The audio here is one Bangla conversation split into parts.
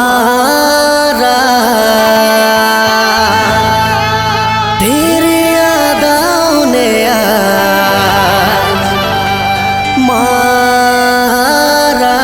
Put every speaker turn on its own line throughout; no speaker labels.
मारा तेरे यादों ने आज मारा।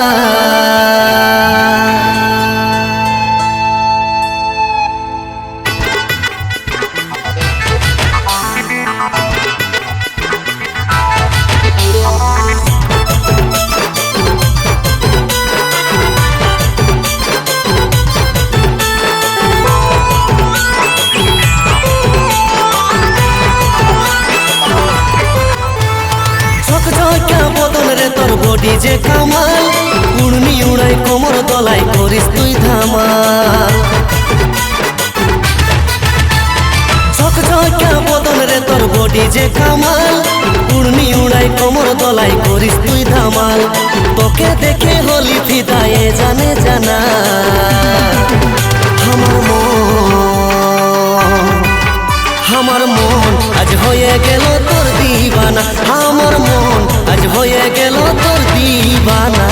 তোর বডি যে কামাল উড়নি উড়াই কোমর দলাই করিস তুই ধামাল। ঝকঝকা বদন রে তোর বডি যে কামাল উড়নি উড়াই কোমর দলাই করিস তুই ধামাল। তোকে দেখে হলি ফিদায়ে জানে জানা আমার মন আজ হয়ে গেল তোর দিবানা। আমার মন আজ হয়ে গেল তোর দিবানা।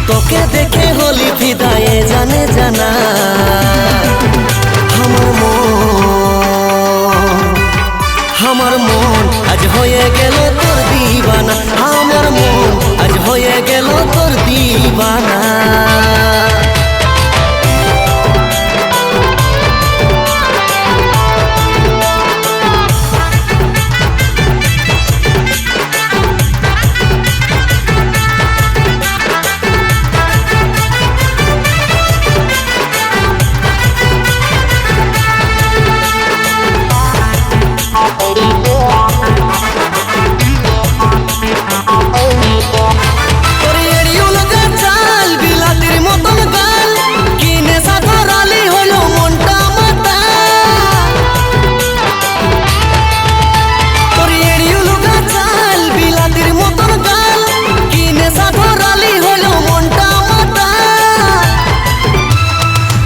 তোকে দেখে হলি ফিদায়ে জানে জানা আমার মন আজ হয়ে গেল তোর দিবানা। আমার মন আজ হয়ে গেল তোর দিবানা।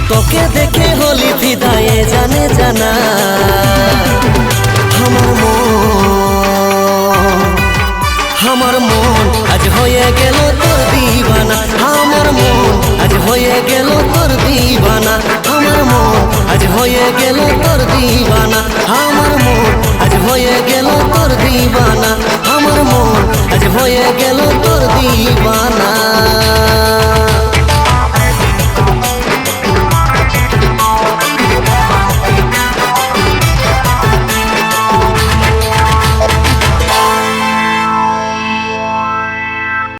তোকে দেখে হলি ফিদায়ে জানে জানা আমার মন আজ হয়ে গেল তোর দিবানা। আমার মন আজ হয়ে গেল তোর দিবানা। আমার মন আজ হয়ে গেল তোর দিবানা। আমার মন আজ হয়ে গেল তোর দিবানা। আমার মন আজ হয়ে গেল তোর দিবানা।